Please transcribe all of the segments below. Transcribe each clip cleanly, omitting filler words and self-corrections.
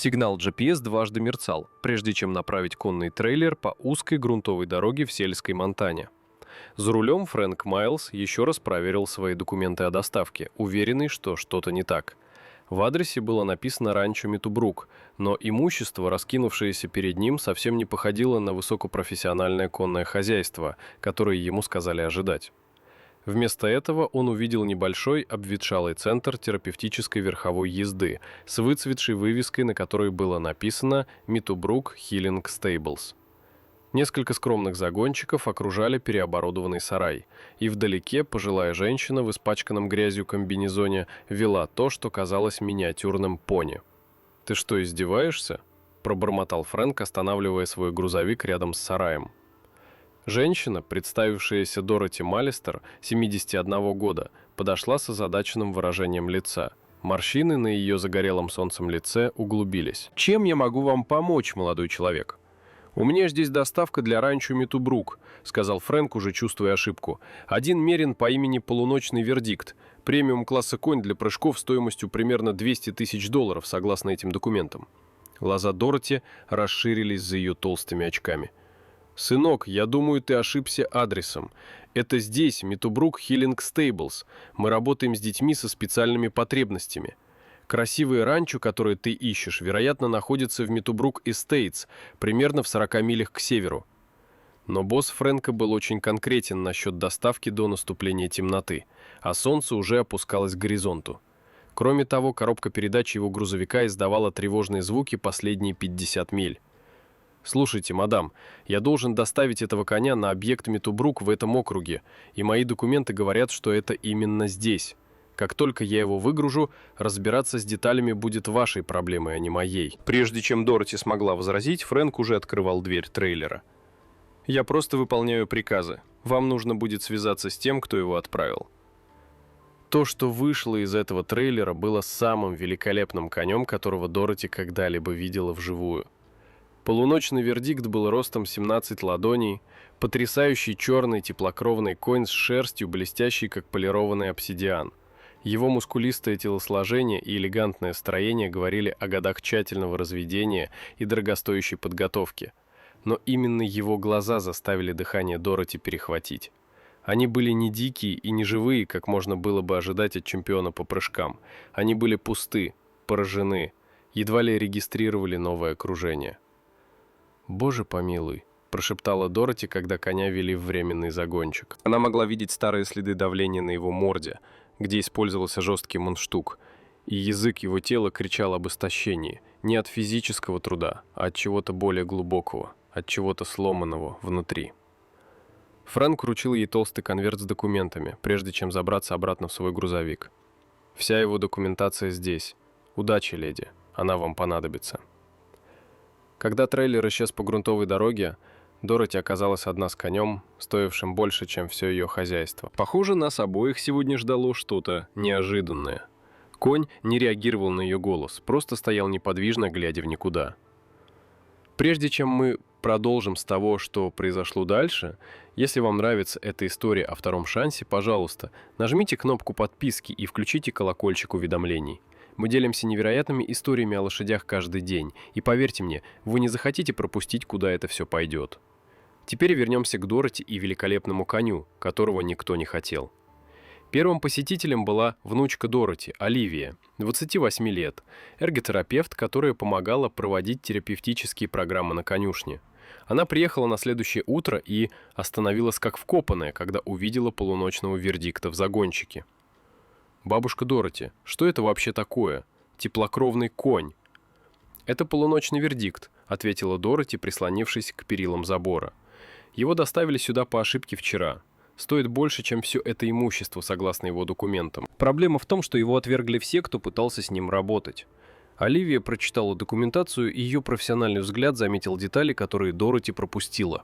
Сигнал GPS дважды мерцал, прежде чем направить конный трейлер по узкой грунтовой дороге в сельской Монтане. За рулем Фрэнк Майлз еще раз проверил свои документы о доставке, уверенный, что что-то не так. В адресе было написано «Ранчо Митубрук», но имущество, раскинувшееся перед ним, совсем не походило на высокопрофессиональное конное хозяйство, которое ему сказали ожидать. Вместо этого он увидел небольшой обветшалый центр терапевтической верховой езды с выцветшей вывеской, на которой было написано «Митубрук Хиллинг Стейблс». Несколько скромных загончиков окружали переоборудованный сарай, и вдалеке пожилая женщина в испачканном грязью комбинезоне вела то, что казалось миниатюрным пони. «Ты что, издеваешься?» – пробормотал Фрэнк, останавливая свой грузовик рядом с сараем. Женщина, представившаяся Дороти Маллистер, 71 года, подошла с озадаченным выражением лица. Морщины на ее загорелом солнцем лице углубились. «Чем я могу вам помочь, молодой человек?» «У меня здесь доставка для ранчо Митубрук», — сказал Фрэнк, уже чувствуя ошибку. «Один мерин по имени Полуночный Вердикт. Премиум-класса конь для прыжков стоимостью примерно $200 тысяч, согласно этим документам». Глаза Дороти расширились за ее толстыми очками. «Сынок, я думаю, ты ошибся адресом. Это здесь, Митубрук Хиллинг Стейблс. Мы работаем с детьми со специальными потребностями. Красивые ранчо, которые ты ищешь, вероятно, находятся в Митубрук Эстейтс, примерно в 40 милях к северу». Но босс Фрэнка был очень конкретен насчет доставки до наступления темноты, а солнце уже опускалось к горизонту. Кроме того, коробка передач его грузовика издавала тревожные звуки последние 50 миль. «Слушайте, мадам, я должен доставить этого коня на объект Митубрук в этом округе, и мои документы говорят, что это именно здесь. Как только я его выгружу, разбираться с деталями будет вашей проблемой, а не моей». Прежде чем Дороти смогла возразить, Фрэнк уже открывал дверь трейлера. «Я просто выполняю приказы. Вам нужно будет связаться с тем, кто его отправил». То, что вышло из этого трейлера, было самым великолепным конем, которого Дороти когда-либо видела вживую. Полуночный Вердикт был ростом 17 ладоней, потрясающий черный теплокровный конь с шерстью, блестящий, как полированный обсидиан. Его мускулистое телосложение и элегантное строение говорили о годах тщательного разведения и дорогостоящей подготовки. Но именно его глаза заставили дыхание Дороти перехватить. Они были не дикие и не живые, как можно было бы ожидать от чемпиона по прыжкам. Они были пусты, поражены, едва ли регистрировали новое окружение. «Боже помилуй», – прошептала Дороти, когда коня вели в временный загончик. Она могла видеть старые следы давления на его морде, где использовался жесткий мундштук, и язык его тела кричал об истощении, не от физического труда, а от чего-то более глубокого, от чего-то сломанного внутри. Фрэнк вручил ей толстый конверт с документами, прежде чем забраться обратно в свой грузовик. «Вся его документация здесь. Удачи, леди, она вам понадобится». Когда трейлер исчез по грунтовой дороге, Дороти оказалась одна с конем, стоившим больше, чем все ее хозяйство. Похоже, нас обоих сегодня ждало что-то неожиданное. Конь не реагировал на ее голос, просто стоял неподвижно, глядя в никуда. Прежде чем мы продолжим с того, что произошло дальше, если вам нравится эта история о втором шансе, пожалуйста, нажмите кнопку подписки и включите колокольчик уведомлений. Мы делимся невероятными историями о лошадях каждый день, и поверьте мне, вы не захотите пропустить, куда это все пойдет. Теперь вернемся к Дороти и великолепному коню, которого никто не хотел. Первым посетителем была внучка Дороти, Оливия, 28 лет, эрготерапевт, которая помогала проводить терапевтические программы на конюшне. Она приехала на следующее утро и остановилась как вкопанная, когда увидела полуночного Вердикта в загончике. «Бабушка Дороти, что это вообще такое? Теплокровный конь». «Это полуночный Вердикт», — ответила Дороти, прислонившись к перилам забора. «Его доставили сюда по ошибке вчера. Стоит больше, чем все это имущество, согласно его документам. Проблема в том, что его отвергли все, кто пытался с ним работать». Оливия прочитала документацию, и ее профессиональный взгляд заметил детали, которые Дороти пропустила.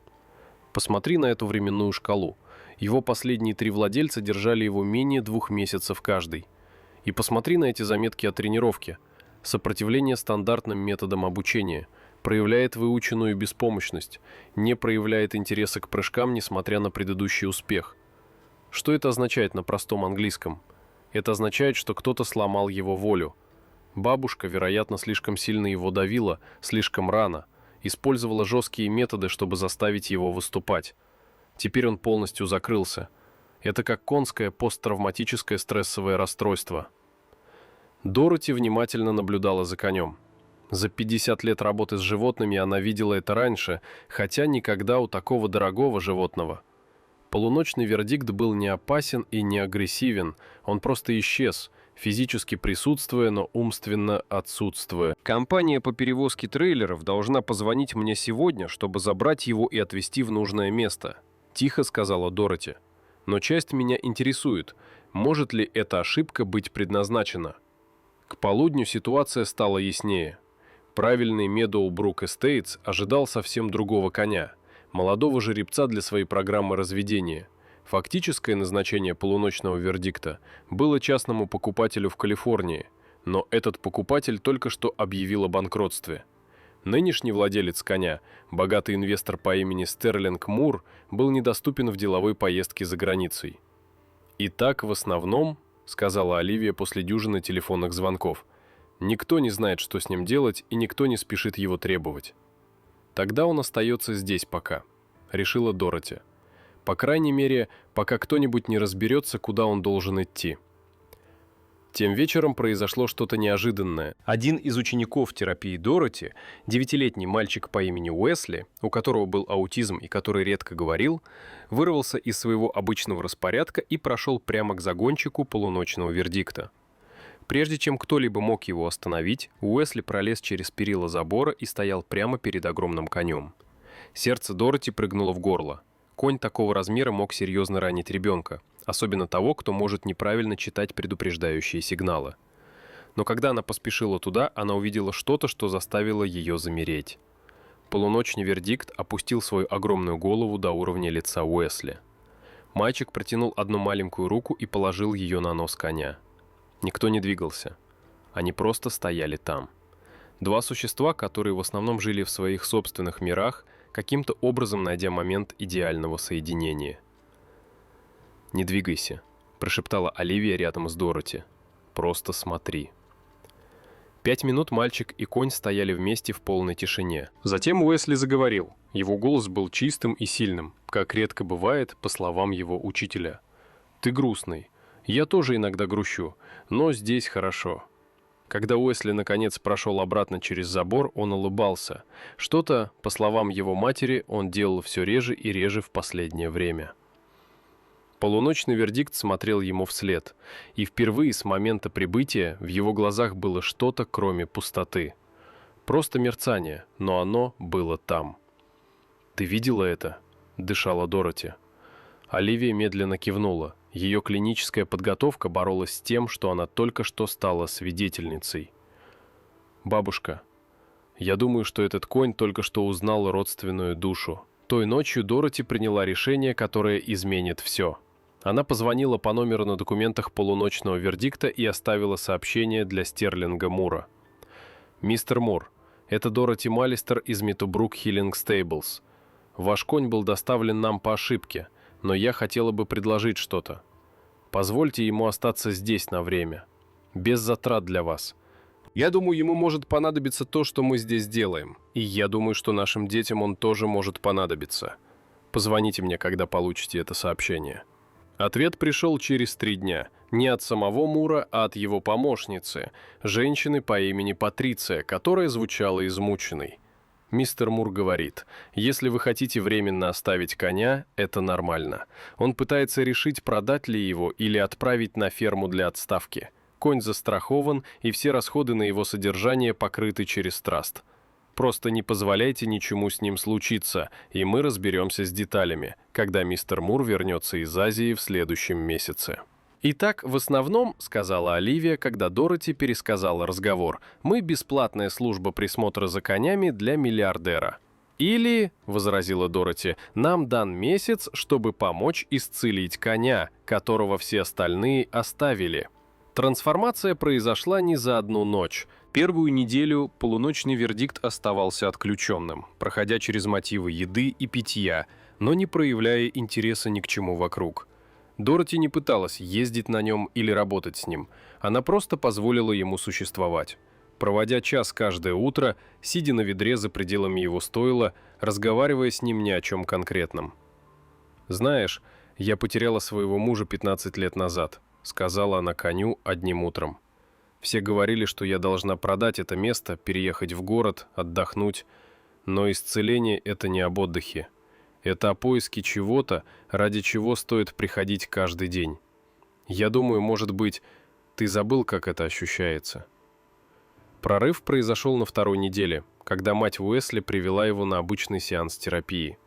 «Посмотри на эту временную шкалу. Его последние 3 владельца держали его менее 2 месяцев каждый. И посмотри на эти заметки о тренировке. Сопротивление стандартным методам обучения. Проявляет выученную беспомощность. Не проявляет интереса к прыжкам, несмотря на предыдущий успех. Что это означает на простом английском? Это означает, что кто-то сломал его волю. Бабушка, вероятно, слишком сильно его давила, слишком рано, использовала жесткие методы, чтобы заставить его выступать. Теперь он полностью закрылся. Это как конское посттравматическое стрессовое расстройство. Дороти внимательно наблюдала за конем. За 50 лет работы с животными она видела это раньше, хотя никогда у такого дорогого животного. Полуночный вердикт был не опасен и не агрессивен, он просто исчез, физически присутствуя, но умственно отсутствуя. «Компания по перевозке трейлеров должна позвонить мне сегодня, чтобы забрать его и отвезти в нужное место», – тихо сказала Дороти. «Но часть меня интересует, может ли эта ошибка быть предназначена?» К полудню ситуация стала яснее. Правильный Meadowbrook Estates ожидал совсем другого коня, молодого жеребца для своей программы разведения. Фактическое назначение полуночного вердикта было частному покупателю в Калифорнии, но этот покупатель только что объявил о банкротстве. Нынешний владелец коня, богатый инвестор по имени Стерлинг Мур, был недоступен в деловой поездке за границей. «И так в основном, — сказала Оливия после дюжины телефонных звонков, — никто не знает, что с ним делать, и никто не спешит его требовать. Тогда он остается здесь пока», — решила Дороти. По крайней мере, пока кто-нибудь не разберется, куда он должен идти. Тем вечером произошло что-то неожиданное. Один из учеников терапии Дороти, 9-летний мальчик по имени Уэсли, у которого был аутизм и который редко говорил, вырвался из своего обычного распорядка и прошел прямо к загонщику полуночного вердикта. Прежде чем кто-либо мог его остановить, Уэсли пролез через перила забора и стоял прямо перед огромным конем. Сердце Дороти прыгнуло в горло. Конь такого размера мог серьезно ранить ребенка, особенно того, кто может неправильно читать предупреждающие сигналы. Но когда она поспешила туда, она увидела что-то, что заставило ее замереть. Полуночный вердикт опустил свою огромную голову до уровня лица Уэсли. Мальчик протянул одну маленькую руку и положил ее на нос коня. Никто не двигался. Они просто стояли там. Два существа, которые в основном жили в своих собственных мирах, каким-то образом найдя момент идеального соединения. «Не двигайся», – прошептала Оливия рядом с Дороти. «Просто смотри». 5 минут мальчик и конь стояли вместе в полной тишине. Затем Уэсли заговорил. Его голос был чистым и сильным, как редко бывает, по словам его учителя. «Ты грустный. Я тоже иногда грущу, но здесь хорошо». Когда Уэсли наконец прошел обратно через забор, он улыбался. Что-то, по словам его матери, он делал все реже и реже в последнее время. Полуночный вердикт смотрел ему вслед, и впервые с момента прибытия в его глазах было что-то, кроме пустоты. Просто мерцание, но оно было там. «Ты видела это?» – дышала Дороти. Оливия медленно кивнула. Ее клиническая подготовка боролась с тем, что она только что стала свидетельницей. «Бабушка, я думаю, что этот конь только что узнал родственную душу». Той ночью Дороти приняла решение, которое изменит все. Она позвонила по номеру на документах полуночного вердикта и оставила сообщение для Стерлинга Мура. «Мистер Мур, это Дороти Маллистер из Meadowbrook Healing Stables. Ваш конь был доставлен нам по ошибке, но я хотела бы предложить что-то. Позвольте ему остаться здесь на время. Без затрат для вас. Я думаю, ему может понадобиться то, что мы здесь делаем. И я думаю, что нашим детям он тоже может понадобиться. Позвоните мне, когда получите это сообщение». Ответ пришел через 3 дня. Не от самого Мура, а от его помощницы, женщины по имени Патриция, которая звучала измученной. Мистер Мур говорит, если вы хотите временно оставить коня, это нормально. Он пытается решить, продать ли его или отправить на ферму для отставки. Конь застрахован, и все расходы на его содержание покрыты через траст. Просто не позволяйте ничему с ним случиться, и мы разберемся с деталями, когда мистер Мур вернется из Азии в следующем месяце. «Итак, в основном, — сказала Оливия, когда Дороти пересказала разговор, — мы бесплатная служба присмотра за конями для миллиардера. Или, — возразила Дороти, — нам дан месяц, чтобы помочь исцелить коня, которого все остальные оставили». Трансформация произошла не за одну ночь. Первую неделю полуночный вердикт оставался отключенным, проходя через мотивы еды и питья, но не проявляя интереса ни к чему вокруг. Дороти не пыталась ездить на нем или работать с ним. Она просто позволила ему существовать. проводя час каждое утро, сидя на ведре за пределами его стойла, разговаривая с ним ни о чем конкретном. «Знаешь, я потеряла своего мужа 15 лет назад», — сказала она коню одним утром. «Все говорили, что я должна продать это место, переехать в город, отдохнуть. Но исцеление — это не об отдыхе. Это о поиске чего-то, ради чего стоит приходить каждый день. Я думаю, может быть, ты забыл, как это ощущается». Прорыв произошел на второй неделе, когда мать Уэсли привела его на обычный сеанс терапии.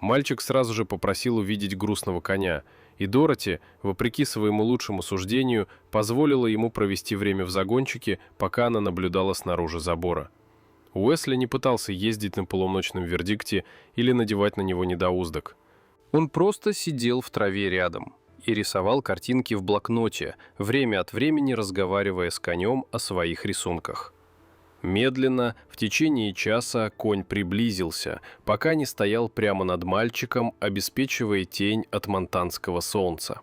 Мальчик сразу же попросил увидеть грустного коня, и Дороти, вопреки своему лучшему суждению, позволила ему провести время в загончике, пока она наблюдала снаружи забора. Уэсли не пытался ездить на полуночном вердикте или надевать на него недоуздок. Он просто сидел в траве рядом и рисовал картинки в блокноте, время от времени разговаривая с конем о своих рисунках. Медленно, в течение часа, конь приблизился, пока не стоял прямо над мальчиком, обеспечивая тень от монтанского солнца.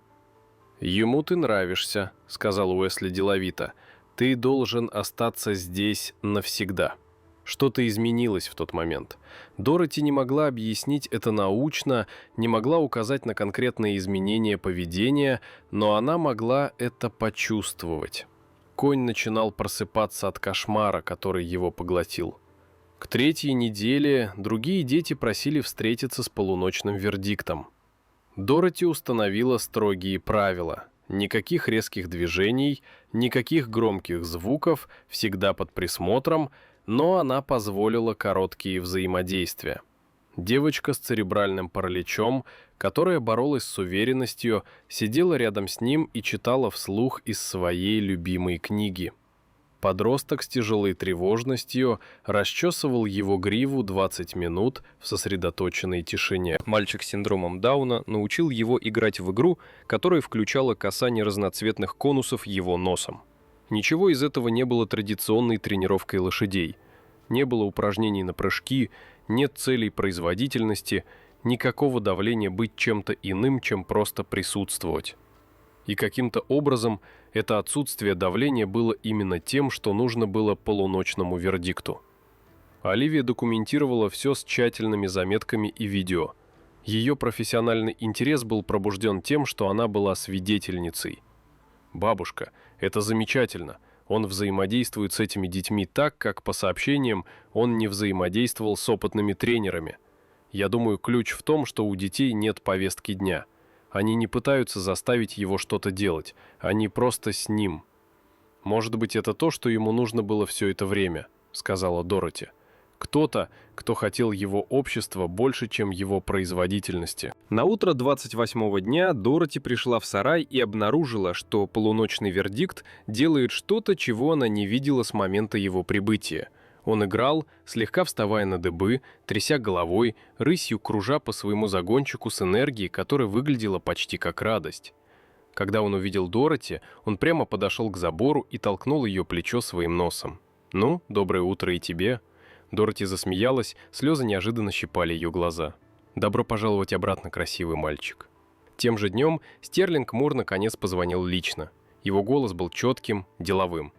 «Ему ты нравишься», — сказал Уэсли деловито. «Ты должен остаться здесь навсегда». Что-то изменилось в тот момент. Дороти не могла объяснить это научно, не могла указать на конкретные изменения поведения, но она могла это почувствовать. Конь начинал просыпаться от кошмара, который его поглотил. К третьей неделе другие дети просили встретиться с полуночным вердиктом. Дороти установила строгие правила. Никаких резких движений, никаких громких звуков, всегда под присмотром, но она позволила короткие взаимодействия. Девочка с церебральным параличом, которая боролась с уверенностью, сидела рядом с ним и читала вслух из своей любимой книги. Подросток с тяжелой тревожностью расчесывал его гриву 20 минут в сосредоточенной тишине. Мальчик с синдромом Дауна научил его играть в игру, которая включала касание разноцветных конусов его носом. Ничего из этого не было традиционной тренировкой лошадей. Не было упражнений на прыжки, нет целей производительности, никакого давления быть чем-то иным, чем просто присутствовать. И каким-то образом это отсутствие давления было именно тем, что нужно было полуночному вердикту. Оливия документировала все с тщательными заметками и видео. Ее профессиональный интерес был пробужден тем, что она была свидетельницей. «Бабушка, это замечательно. Он взаимодействует с этими детьми так, как, по сообщениям, он не взаимодействовал с опытными тренерами. Я думаю, ключ в том, что у детей нет повестки дня. Они не пытаются заставить его что-то делать. Они просто с ним. Может быть, это то, что ему нужно было все это время», — сказала Дороти. «Кто-то, кто хотел его общества больше, чем его производительности». На утро 28-го дня Дороти пришла в сарай и обнаружила, что полуночный вердикт делает что-то, чего она не видела с момента его прибытия. Он играл, слегка вставая на дыбы, тряся головой, рысью кружа по своему загончику с энергией, которая выглядела почти как радость. Когда он увидел Дороти, он прямо подошел к забору и толкнул ее плечо своим носом. «Ну, доброе утро и тебе». Дороти засмеялась, слезы неожиданно щипали ее глаза. «Добро пожаловать обратно, красивый мальчик». Тем же днем Стерлинг Мур наконец позвонил лично. Его голос был четким, деловым.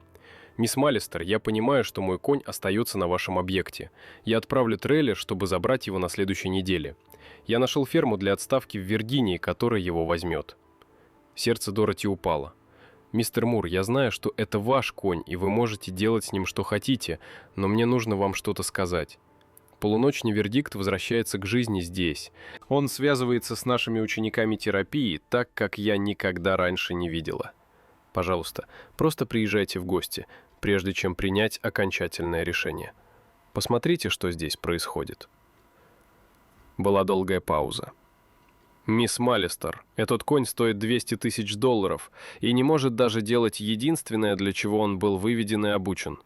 «Мисс Маллистер, я понимаю, что мой конь остается на вашем объекте. Я отправлю трейлер, чтобы забрать его на следующей неделе. Я нашел ферму для отставки в Виргинии, которая его возьмет». Сердце Дороти упало. «Мистер Мур, я знаю, что это ваш конь, и вы можете делать с ним что хотите, но мне нужно вам что-то сказать. Полуночный вердикт возвращается к жизни здесь. Он связывается с нашими учениками терапии так, как я никогда раньше не видела. Пожалуйста, просто приезжайте в гости, прежде чем принять окончательное решение. Посмотрите, что здесь происходит». Была долгая пауза. «Мисс Маллистер, этот конь стоит $200 000 и не может даже делать единственное, для чего он был выведен и обучен.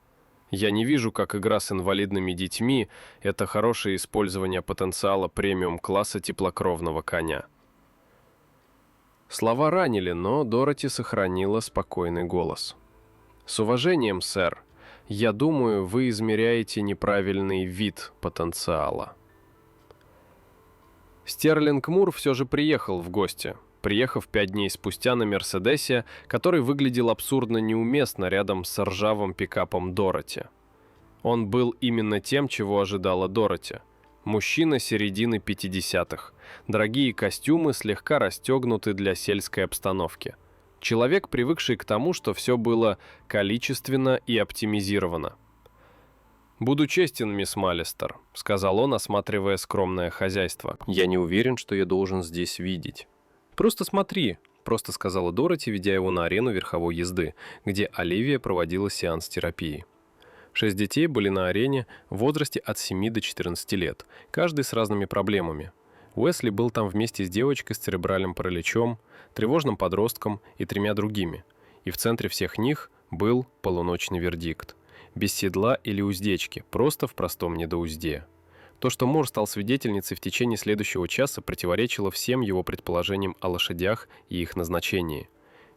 Я не вижу, как игра с инвалидными детьми – это хорошее использование потенциала премиум-класса теплокровного коня». Слова ранили, но Дороти сохранила спокойный голос. «С уважением, сэр, я думаю, вы измеряете неправильный вид потенциала». Стерлинг Мур все же приехал в гости. приехав 5 дней спустя на «Мерседесе», который выглядел абсурдно неуместно рядом с ржавым пикапом Дороти. Он был именно тем, чего ожидала Дороти. Мужчина середины 50-х. Дорогие костюмы слегка расстегнуты для сельской обстановки. Человек, привыкший к тому, что все было количественно и оптимизировано. «Буду честен, мисс Маллистер», — сказал он, осматривая скромное хозяйство. «Я не уверен, что я должен здесь видеть». «Просто смотри», — просто сказала Дороти, ведя его на арену верховой езды, где Оливия проводила сеанс терапии. 6 детей были на арене в возрасте от 7 до 14 лет, каждый с разными проблемами. Уэсли был там вместе с девочкой с церебральным параличом, тревожным подростком и 3 другими. И в центре всех них был полуночный вердикт. Без седла или уздечки, просто в простом недоузде. То, что Мур стал свидетельницей в течение следующего часа, противоречило всем его предположениям о лошадях и их назначении.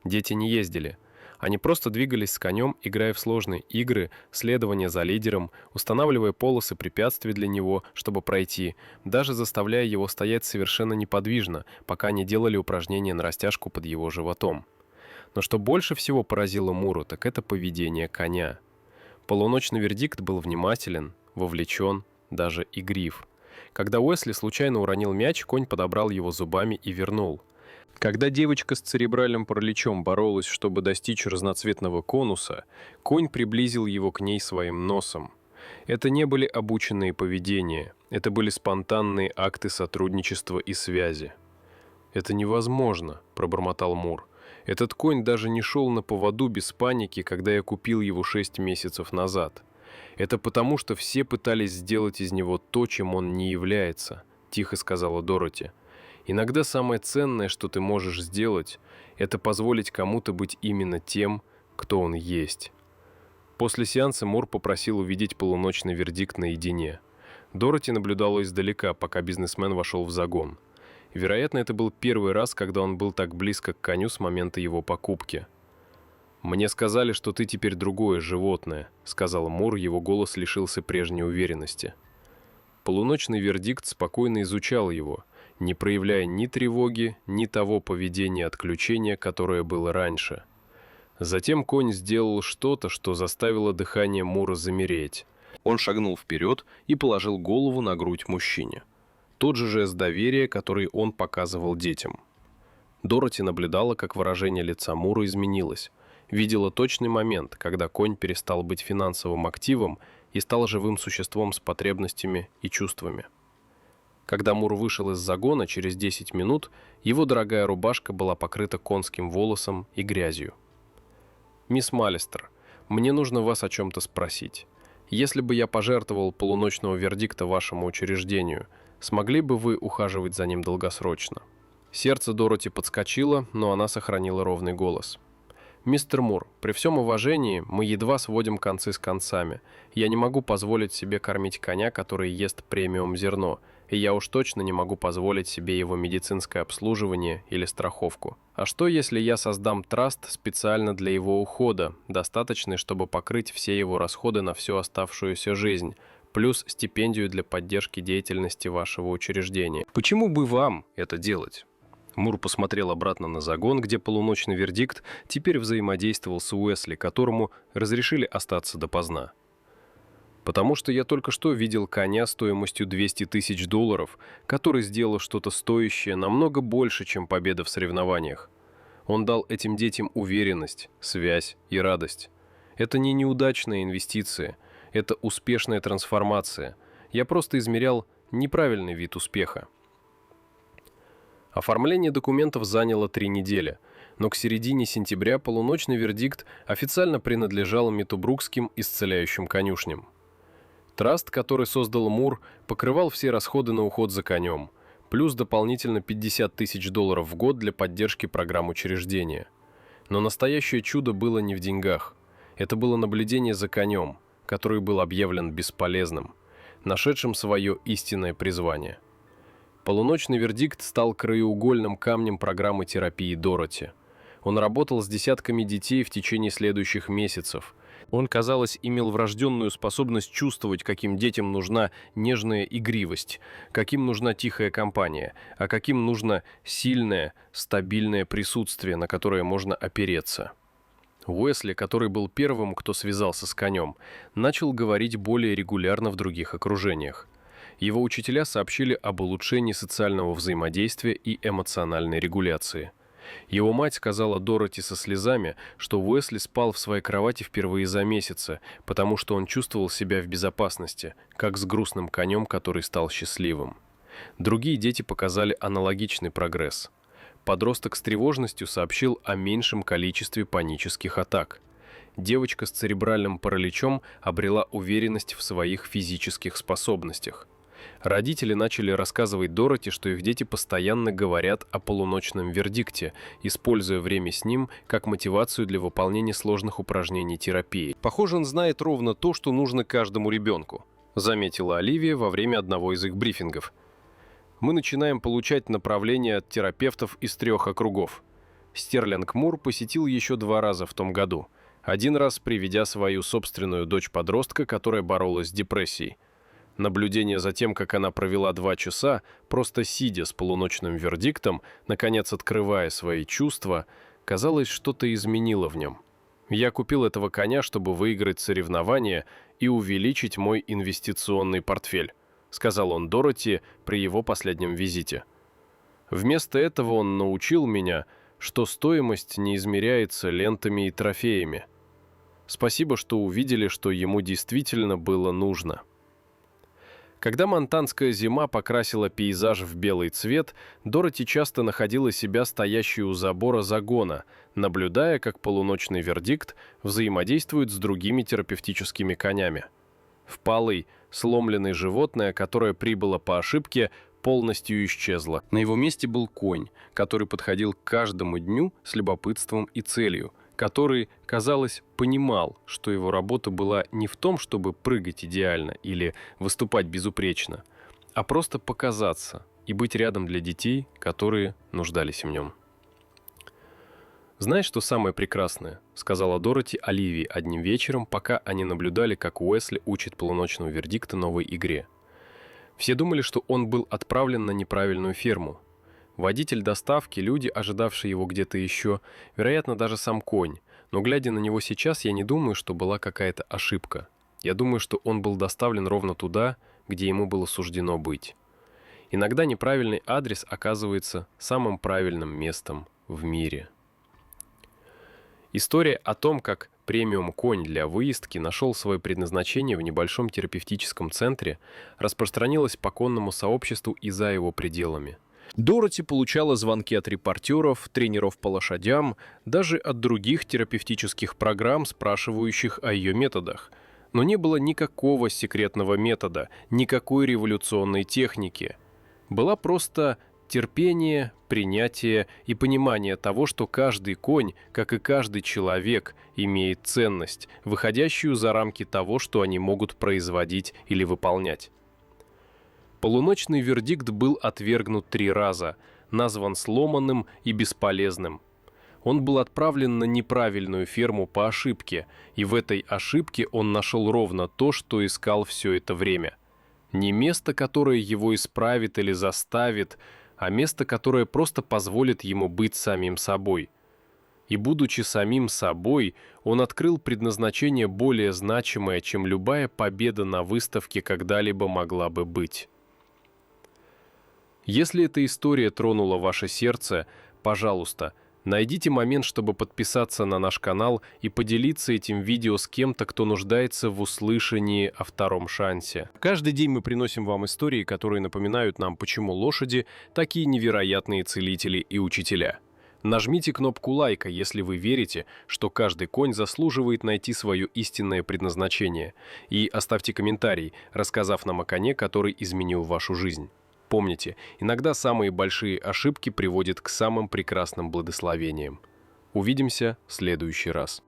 Дети не ездили. Они просто двигались с конем, играя в сложные игры, следование за лидером, устанавливая полосы препятствий для него, чтобы пройти, даже заставляя его стоять совершенно неподвижно, пока не делали упражнения на растяжку под его животом. Но что больше всего поразило Муру, так это поведение коня. Полуночный вердикт был внимателен, вовлечен, даже игрив. Когда Уэсли случайно уронил мяч, конь подобрал его зубами и вернул. Когда девочка с церебральным параличом боролась, чтобы достичь разноцветного конуса, конь приблизил его к ней своим носом. Это не были обученные поведения, это были спонтанные акты сотрудничества и связи. «Это невозможно», — пробормотал Мур. «Этот конь даже не шел на поводу без паники, когда я купил его 6 месяцев назад. Это потому, что все пытались сделать из него то, чем он не является», — тихо сказала Дороти. «Иногда самое ценное, что ты можешь сделать, это позволить кому-то быть именно тем, кто он есть». После сеанса Мур попросил увидеть полуночный вердикт наедине. Дороти наблюдала издалека, пока бизнесмен вошел в загон. Вероятно, это был первый раз, когда он был так близко к коню с момента его покупки. «Мне сказали, что ты теперь другое животное», — сказал Мур, его голос лишился прежней уверенности. Полуночный вердикт спокойно изучал его, не проявляя ни тревоги, ни того поведения отключения, которое было раньше. Затем конь сделал что-то, что заставило дыхание Мура замереть. Он шагнул вперед и положил голову на грудь мужчине. Тот же жест доверия, который он показывал детям. Дороти наблюдала, как выражение лица Мура изменилось. Видела точный момент, когда конь перестал быть финансовым активом и стал живым существом с потребностями и чувствами. Когда Мур вышел из загона через 10 минут, его дорогая рубашка была покрыта конским волосом и грязью. «Мисс Маллистер, мне нужно вас о чем-то спросить. Если бы я пожертвовал полуночного вердикта вашему учреждению, смогли бы вы ухаживать за ним долгосрочно?» Сердце Дороти подскочило, но она сохранила ровный голос. «Мистер Мур, при всем уважении, мы едва сводим концы с концами. Я не могу позволить себе кормить коня, который ест премиум зерно, и я уж точно не могу позволить себе его медицинское обслуживание или страховку. А что, если я создам траст специально для его ухода, достаточный, чтобы покрыть все его расходы на всю оставшуюся жизнь, плюс стипендию для поддержки деятельности вашего учреждения? Почему бы вам это делать?» Мур посмотрел обратно на загон, где полуночный вердикт теперь взаимодействовал с Уэсли, которому разрешили остаться допоздна. «Потому что я только что видел коня стоимостью $200 000, который сделал что-то стоящее намного больше, чем победа в соревнованиях. Он дал этим детям уверенность, связь и радость. Это не неудачная инвестиция, это успешная трансформация. Я просто измерял неправильный вид успеха». Оформление документов заняло 3 недели, но к середине сентября полуночный вердикт официально принадлежал Метубрукским исцеляющим конюшням. Траст, который создал Мур, покрывал все расходы на уход за конем, плюс дополнительно $50 000 в год для поддержки программ учреждения. Но настоящее чудо было не в деньгах. Это было наблюдение за конем, который был объявлен бесполезным, нашедшим свое истинное призвание. Полуночный вердикт стал краеугольным камнем программы терапии Дороти. Он работал с десятками детей в течение следующих месяцев. Он, казалось, имел врожденную способность чувствовать, каким детям нужна нежная игривость, каким нужна тихая компания, а каким нужно сильное, стабильное присутствие, на которое можно опереться. Уэсли, который был первым, кто связался с конем, начал говорить более регулярно в других окружениях. Его учителя сообщили об улучшении социального взаимодействия и эмоциональной регуляции. Его мать сказала Дороти со слезами, что Уэсли спал в своей кровати впервые за месяцы, потому что он чувствовал себя в безопасности, как с грустным конем, который стал счастливым. Другие дети показали аналогичный прогресс. Подросток с тревожностью сообщил о меньшем количестве панических атак. Девочка с церебральным параличом обрела уверенность в своих физических способностях. Родители начали рассказывать Дороти, что их дети постоянно говорят о полуночном вердикте, используя время с ним как мотивацию для выполнения сложных упражнений терапии. «Похоже, он знает ровно то, что нужно каждому ребенку», заметила Оливия во время одного из их брифингов. «Мы начинаем получать направления от терапевтов из 3 округов. Стерлинг Мур посетил еще 2 раза в том году. Один раз приведя свою собственную дочь-подростка, которая боролась с депрессией. Наблюдение за тем, как она провела 2 часа, просто сидя с полуночным вердиктом, наконец открывая свои чувства, казалось, что-то изменило в нем. Я купил этого коня, чтобы выиграть соревнования и увеличить мой инвестиционный портфель», сказал он Дороти при его последнем визите. «Вместо этого он научил меня, что стоимость не измеряется лентами и трофеями. Спасибо, что увидели, что ему действительно было нужно». Когда монтанская зима покрасила пейзаж в белый цвет, Дороти часто находила себя стоящей у забора загона, наблюдая, как полуночный вердикт взаимодействует с другими терапевтическими конями. Впалый, сломленный животное, которое прибыло по ошибке, полностью исчезло. На его месте был конь, который подходил к каждому дню с любопытством и целью, который, казалось, понимал, что его работа была не в том, чтобы прыгать идеально или выступать безупречно, а просто показаться и быть рядом для детей, которые нуждались в нем. «Знаешь, что самое прекрасное?» — сказала Дороти Оливии одним вечером, пока они наблюдали, как Уэсли учит полуночного вердикта новой игре. Все думали, что он был отправлен на неправильную ферму. Водитель доставки, люди, ожидавшие его где-то еще, вероятно, даже сам конь. Но, глядя на него сейчас, я не думаю, что была какая-то ошибка. Я думаю, что он был доставлен ровно туда, где ему было суждено быть. Иногда неправильный адрес оказывается самым правильным местом в мире. История о том, как премиум-конь для выездки нашел свое предназначение в небольшом терапевтическом центре, распространилась по конному сообществу и за его пределами. Дороти получала звонки от репортеров, тренеров по лошадям, даже от других терапевтических программ, спрашивающих о ее методах. Но не было никакого секретного метода, никакой революционной техники. Была просто терпение, принятие и понимание того, что каждый конь, как и каждый человек, имеет ценность, выходящую за рамки того, что они могут производить или выполнять. Полуночный вердикт был отвергнут 3 раза, назван сломанным и бесполезным. Он был отправлен на неправильную ферму по ошибке, и в этой ошибке он нашел ровно то, что искал все это время. Не место, которое его исправит или заставит, а место, которое просто позволит ему быть самим собой. И, будучи самим собой, он открыл предназначение более значимое, чем любая победа на выставке когда-либо могла бы быть. Если эта история тронула ваше сердце, пожалуйста, найдите момент, чтобы подписаться на наш канал и поделиться этим видео с кем-то, кто нуждается в услышании о втором шансе. Каждый день мы приносим вам истории, которые напоминают нам, почему лошади такие невероятные целители и учителя. Нажмите кнопку лайка, если вы верите, что каждый конь заслуживает найти свое истинное предназначение, и оставьте комментарий, рассказав нам о коне, который изменил вашу жизнь. Помните, иногда самые большие ошибки приводят к самым прекрасным благословениям. Увидимся в следующий раз.